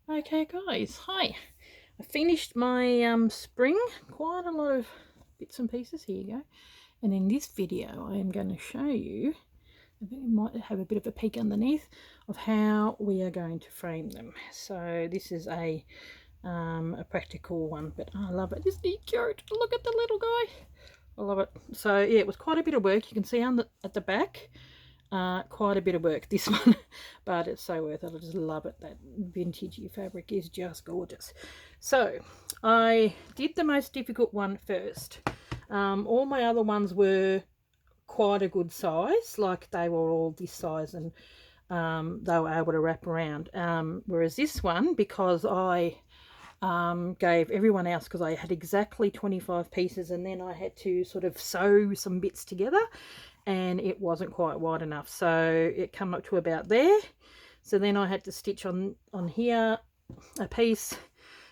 Okay guys, hi. I finished my spring, quite a lot of bits and pieces, here you go. And in this video I am going to show you, you might have a bit of a peek underneath, of how we are going to frame them. So this is a practical one, but I love it. Isn't he cute? Look at the little guy. I love it. So yeah, it was quite a bit of work. You can see at the back, quite a bit of work, this one, but it's so worth it. I just love it. That vintagey fabric is just gorgeous. So I did the most difficult one first. All my other ones were quite a good size, like they were all this size, and they were able to wrap around, whereas this one, because I gave everyone else, because I had exactly 25 pieces, and then I had to sort of sew some bits together, and it wasn't quite wide enough, so it came up to about there. So then I had to stitch on here a piece.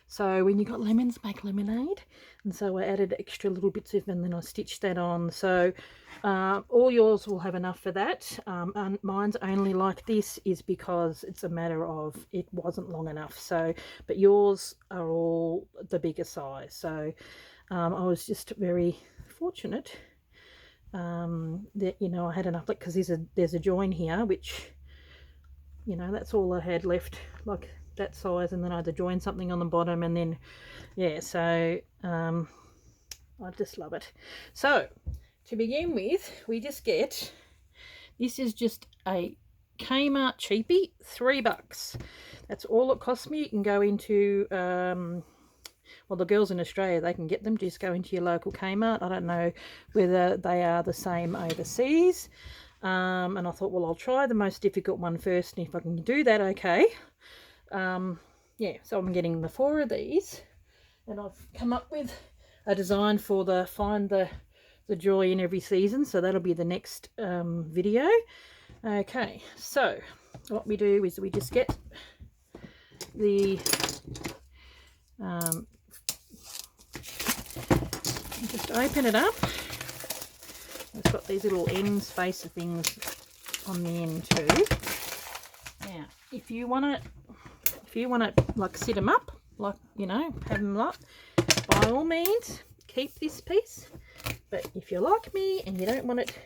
So when you got lemons, make lemonade. And so I added extra little bits of, and then I stitched that on. So all yours will have enough for that. And mine's only like this is because it's a matter of it wasn't long enough. So, but yours are all the bigger size. So I was just very fortunate that, you know, I had enough, because there's a join here, which, you know, that's all I had left, like that size, and then I had to join something on the bottom, and then yeah, so I just love it. So to begin with, we just get, this is just a Kmart cheapie, $3. That's all it cost me. You can go into well, the girls in Australia, they can get them. Just go into your local Kmart. I don't know whether they are the same overseas. And I thought, well, I'll try the most difficult one first, and if I can do that, okay. Yeah, so I'm getting the 4 of these, and I've come up with a design for the find the joy in every season. So that'll be the next video. Okay, so what we do is we just get the just open it up. It's got these little end spacer things on the end too. Now, if you want to like sit them up, like, you know, have them up, by all means keep this piece. But if you're like me and you don't want it,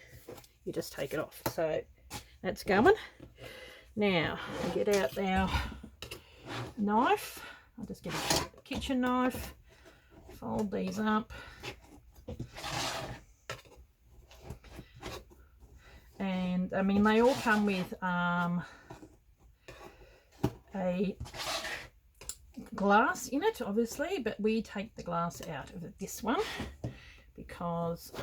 you just take it off. So that's going. Now we get out our knife. I'll just get a kitchen knife, fold these up, and I mean, they all come with a glass in it, obviously, but we take the glass out of this one because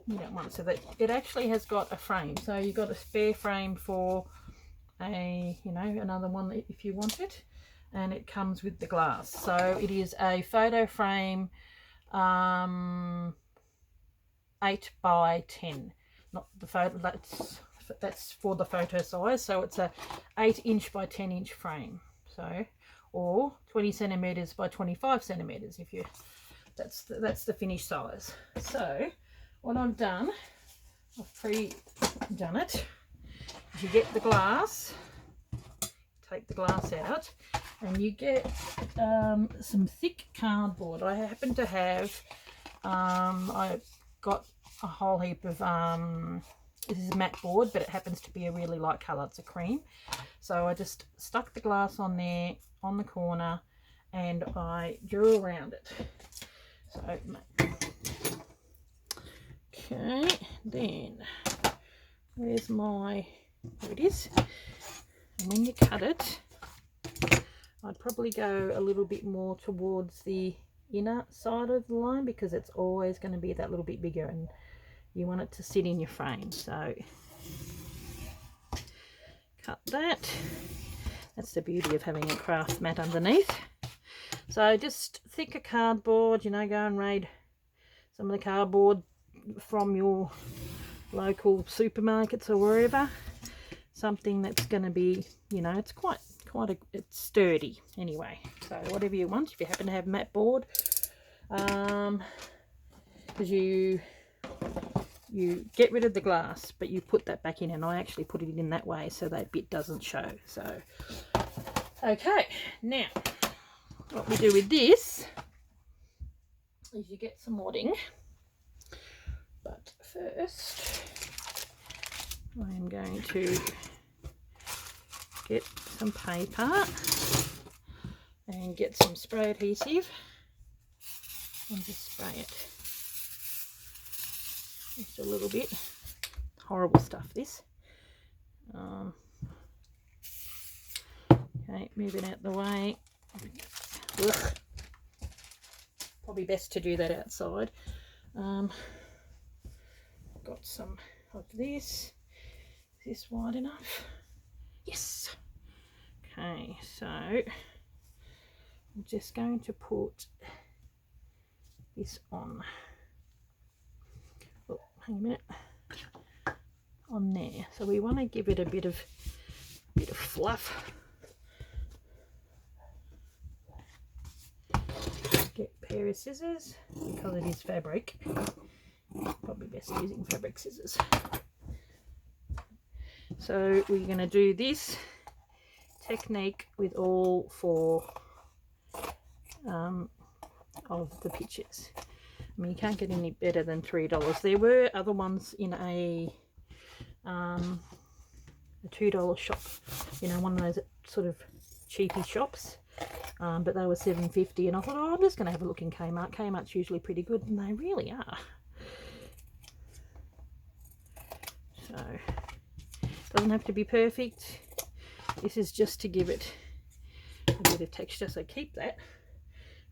you don't want it. So that it actually has got a frame, so you've got a spare frame for a, you know, another one if you want it, and it comes with the glass. So it is a photo frame 8 by 10, not the photo, that's for the photo size. So it's a 8" by 10" frame, so, or 20 centimeters by 25 centimeters if you, that's the finished size. So what I've done, I've pre-done it. You get the glass, take the glass out, and you get some thick cardboard. I happen to have, I got a whole heap of, this is matte board, but it happens to be a really light colour, it's a cream. So I just stuck the glass on there, on the corner, and I drew around it. So, okay, then, where's my, there it is. And when you cut it, I'd probably go a little bit more towards the inner side of the line, because it's always going to be that little bit bigger and you want it to sit in your frame. So cut that. That's the beauty of having a craft mat underneath. So just thicker cardboard, you know, go and raid some of the cardboard from your local supermarkets or wherever. Something that's going to be, you know, it's quite it's sturdy anyway. So whatever you want, if you happen to have matte board, because you you get rid of the glass, but you put that back in, and I actually put it in that way so that bit doesn't show. So, okay, now what we do with this is you get some wadding, but first I am going to get some paper and get some spray adhesive and just spray it just a little bit. Horrible stuff, this. Okay, move it out the way. Ugh. Probably best to do that outside. Got some of this. Is this wide enough? Yes. Okay, so I'm just going to put this on. Oh, hang a minute. On there. So we want to give it a bit of fluff. Get a pair of scissors because it is fabric. Probably best using fabric scissors. So we're going to do this technique with all 4 of the pictures. I mean, you can't get any better than $3. There were other ones in a $2 shop, you know, one of those sort of cheapy shops, but they were $7.50, and I thought, oh, I'm just going to have a look in Kmart. Kmart's usually pretty good, and they really are. So doesn't have to be perfect. This is just to give it a bit of texture. So keep that.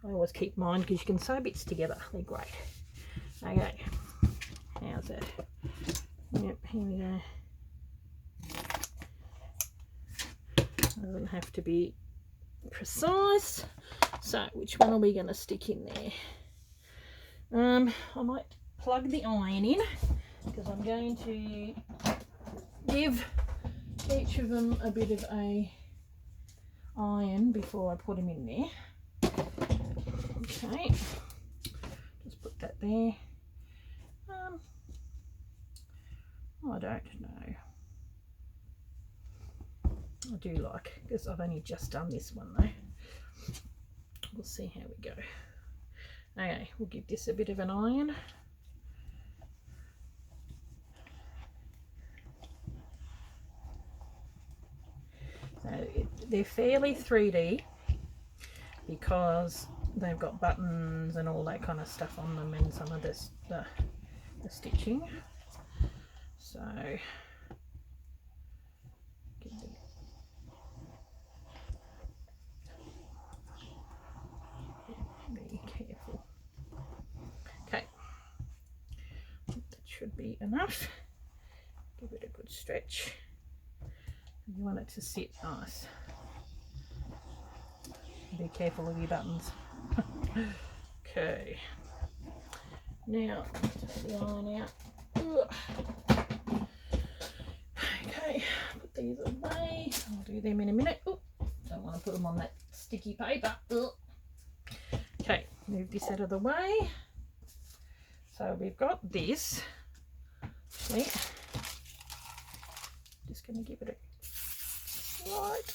I always keep mine because you can sew bits together. They're great. Okay, how's that? Yep, here we go. Doesn't have to be precise. So which one are we going to stick in there? I might plug the iron in because I'm going to give each of them a bit of a iron before I put them in there. Okay, just put that there. I don't know. I do like, because I've only just done this one though. We'll see how we go. Okay, we'll give this a bit of an iron. So they're fairly 3D because they've got buttons and all that kind of stuff on them, and some of the stitching. So be careful. Okay, that should be enough. Give it a good stretch. You want it to sit nice. Be careful with your buttons. Okay, now take the iron out. Okay, put these away. I'll do them in a minute. Oh, don't want to put them on that sticky paper. Okay, move this out of the way. So we've got this. See, just going to give it a slight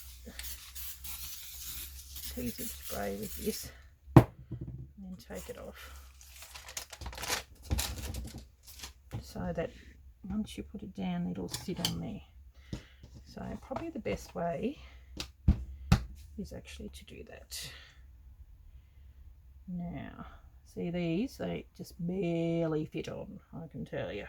adhesive spray with this, and then take it off. So that once you put it down, it'll sit on there. So probably the best way is actually to do that. Now, see these? They just barely fit on, I can tell you.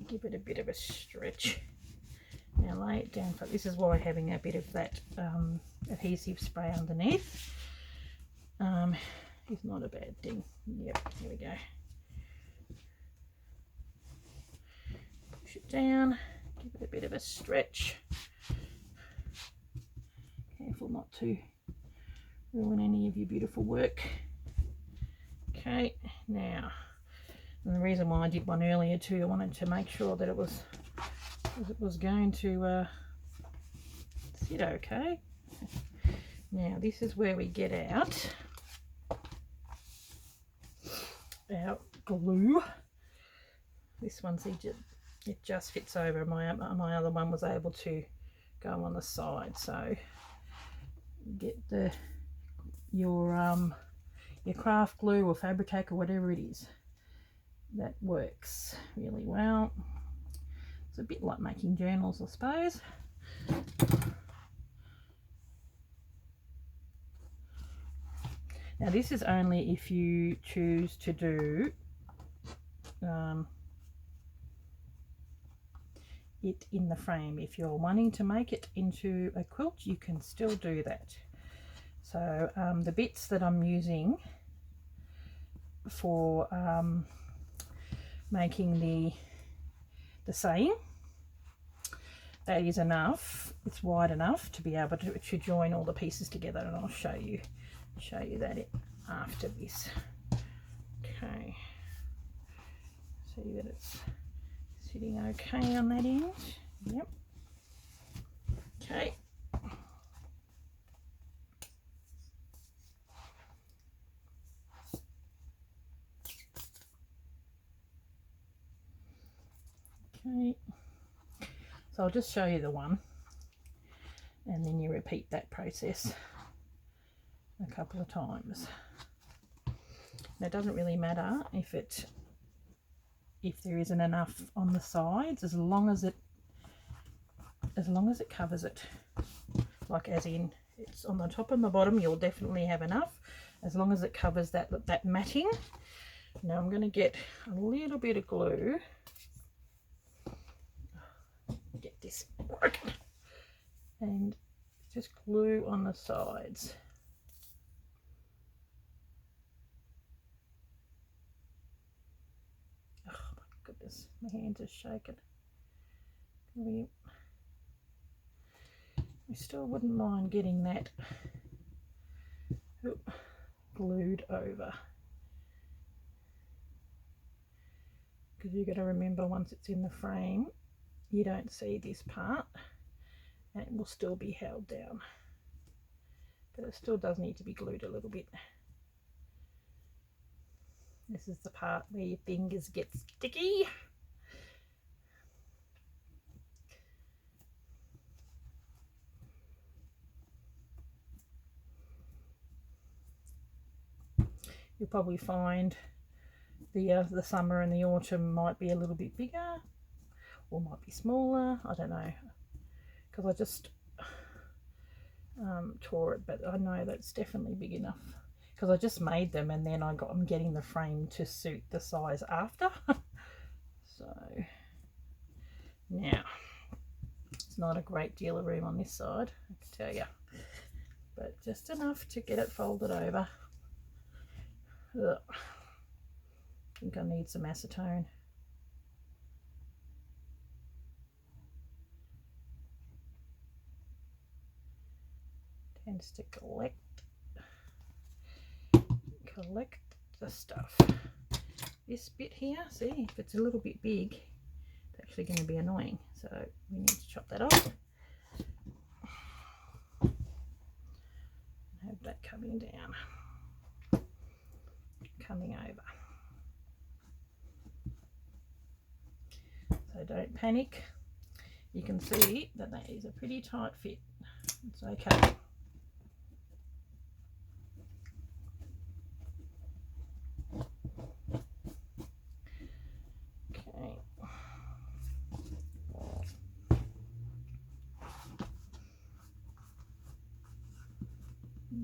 Give it a bit of a stretch. Now lay it down. This is why having a bit of that adhesive spray underneath is not a bad thing. Yep, here we go. Push it down, give it a bit of a stretch. Careful not to ruin any of your beautiful work. Okay, now, and the reason why I did one earlier too, I wanted to make sure that it was going to did okay. Now this is where we get out our glue. This one's it just fits over. My other one was able to go on the side, so get your craft glue or Fabric-Tac or whatever it is. That works really well. It's a bit like making journals, I suppose. Now this is only if you choose to do it in the frame. If you're wanting to make it into a quilt, you can still do that. So the bits that I'm using for making the saying, that is enough. It's wide enough to be able to join all the pieces together, and I'll show you that after this. Okay, see that it's sitting okay on that end. Yep. Okay. Okay. So I'll just show you the one, and then you repeat that process a couple of times. Now, it doesn't really matter if there isn't enough on the sides, as long as it covers it, like as in it's on the top and the bottom, you'll definitely have enough, as long as it covers that matting. Now I'm going to get a little bit of glue, get this working, and just glue on the sides. Oh my goodness, my hands are shaking. We still wouldn't mind getting that glued over, because you've got to remember, once it's in the frame, you don't see this part and it will still be held down, but it still does need to be glued a little bit. This is the part where your fingers get sticky. You'll probably find the summer and the autumn might be a little bit bigger, or might be smaller, I don't know, because I just tore it, but I know that's definitely big enough, because I just made them and then I'm getting the frame to suit the size after. So now it's not a great deal of room on this side, I can tell you, but just enough to get it folded over. Ugh. I think I need some acetone. Tends to collect the stuff. This bit here, see, if it's a little bit big, it's actually going to be annoying, so we need to chop that off and have that coming down, coming over. So don't panic, you can see that is a pretty tight fit. It's okay.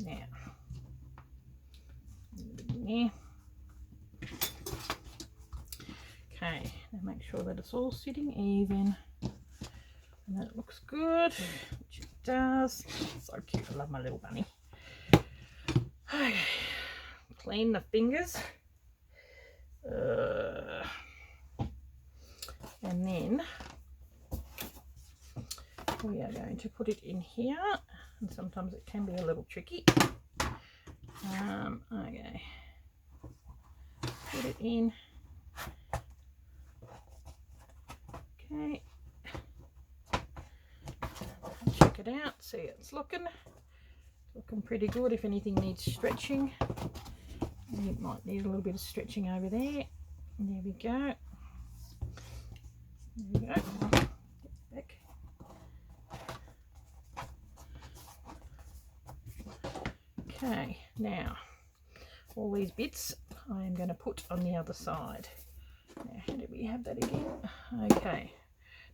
Now, yeah. Okay, now make sure that it's all sitting even and that it looks good, which it does. So cute, I love my little bunny. Okay, clean the fingers. And then we are going to put it in here, and sometimes it can be a little tricky. Okay, put it in. Okay, check it out. See, it's looking pretty good. If anything needs stretching, it might need a little bit of stretching over there. There we go. There we go. Back. Okay, now all these bits I am going to put on the other side. Now, how do we have that again? Okay,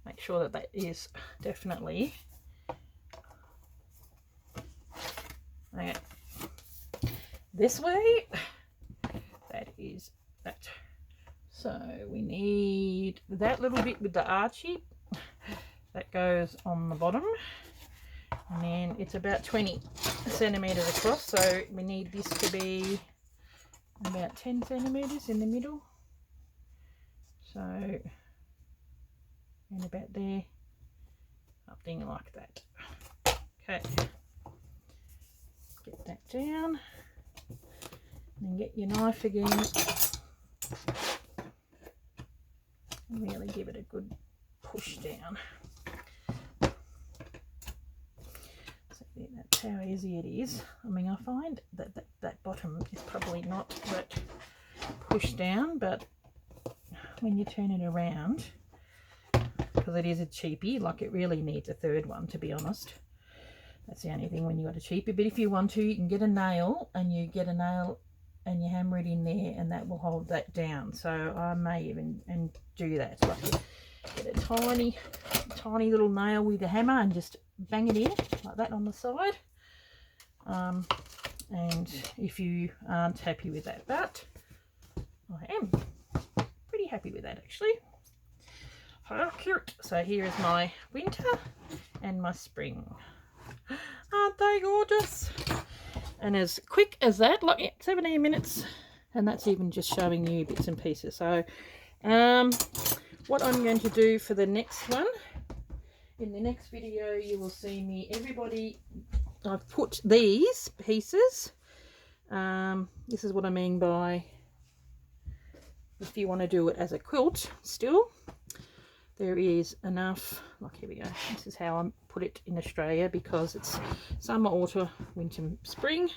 make sure that that is definitely okay. This way, that is that. So we need that little bit with the archy that goes on the bottom, and then it's about 20 centimeters across, so we need this to be about 10 centimeters in the middle, so and about there, something like that. Okay, get that down, and then get your knife again and really give it a good push down. So that's how easy it is. I mean, I find that that bottom is probably not that push down, but when you turn it around, because it is a cheapie, like it really needs a third one, to be honest. That's the only thing when you got a cheapie. But if you want to, you can get a nail, and you hammer it in there, and that will hold that down. So I may even do that. Like get a tiny little nail with a hammer and just bang it in like that on the side. And if you aren't happy with that, but I am pretty happy with that actually. Oh, cute. So here is my winter and my spring. Aren't they gorgeous? And as quick as that, like, yeah, 17 minutes, and that's even just showing you bits and pieces. So what I'm going to do for the next one, in the next video you will see me, I've put these pieces, this is what I mean by, if you want to do it as a quilt still, there is enough, like here we go, this is how I put it in Australia, because it's summer, autumn, winter, spring.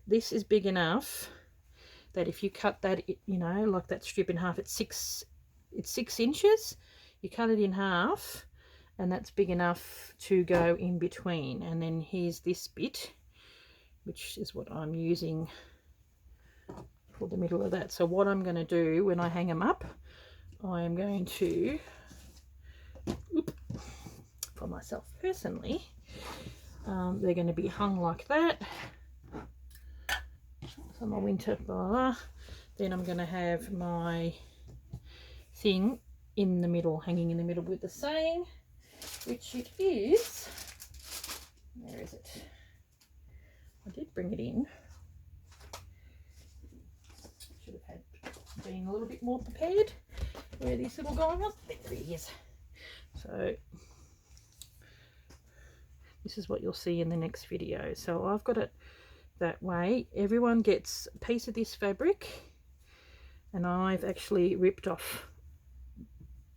This is big enough that if you cut that, you know, like that strip in half, it's 6 inches, you cut it in half, and that's big enough to go in between. And then here's this bit, which is what I'm using for the middle of that. So what I'm going to do when I hang them up, I am going to, for myself personally, they're going to be hung like that. So my winter bar, then I'm going to have my thing in the middle, hanging in the middle with the saying, which it is, where is it? I did bring it in. Should have been a little bit more prepared. Where this little guy was, there he is. So this is what you'll see in the next video. So I've got it that way. Everyone gets a piece of this fabric, and I've actually ripped off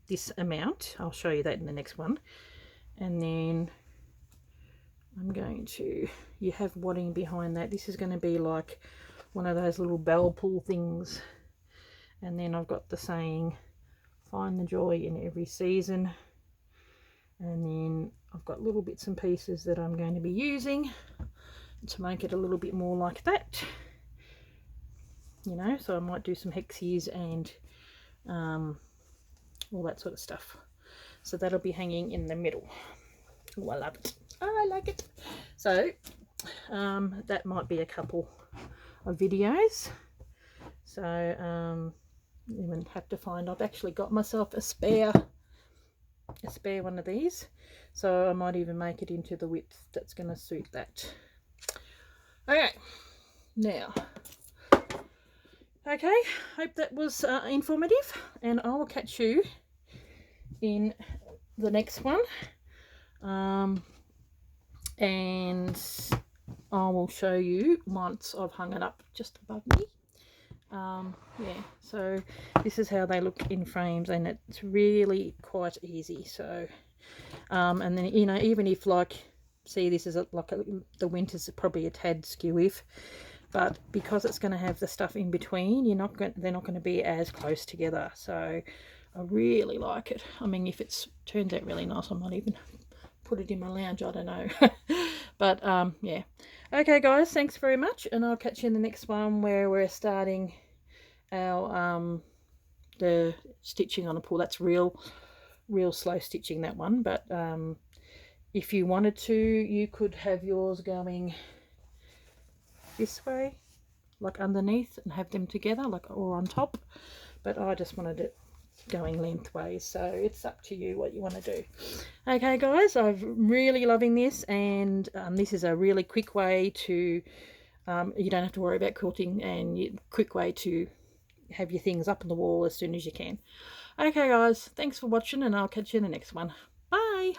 this amount. I'll show you that in the next one. And then I'm going to, you have wadding behind that. This is going to be like one of those little bell pull things. And then I've got the saying, find the joy in every season. And then I've got little bits and pieces that I'm going to be using to make it a little bit more like that, you know. So I might do some hexies and all that sort of stuff. So that'll be hanging in the middle. Oh, I love it. I like it. So that might be a couple of videos. So even have to find, I've actually got myself a spare one of these, so I might even make it into the width that's going to suit that. Okay, now, okay, hope that was informative, and I will catch you in the next one, and I will show you once I've hung it up just above me. Yeah, so this is how they look in frames, and it's really quite easy. So and then, you know, even if like see this as the winter's probably a tad skew-if, but because it's going to have the stuff in between, they're not going to be as close together. So I really like it. I mean, if it turns out really nice, I might even put it in my lounge, I don't know. But yeah, okay guys, thanks very much, and I'll catch you in the next one where we're starting our the stitching on a pool. That's real slow stitching, that one, but if you wanted to, you could have yours going this way, like underneath, and have them together, like, or on top, but I just wanted it going lengthways, so it's up to you what you want to do. Okay guys, I'm really loving this, and this is a really quick way to you don't have to worry about quilting, and quick way to have your things up on the wall as soon as you can. Okay guys, thanks for watching, and I'll catch you in the next one. Bye.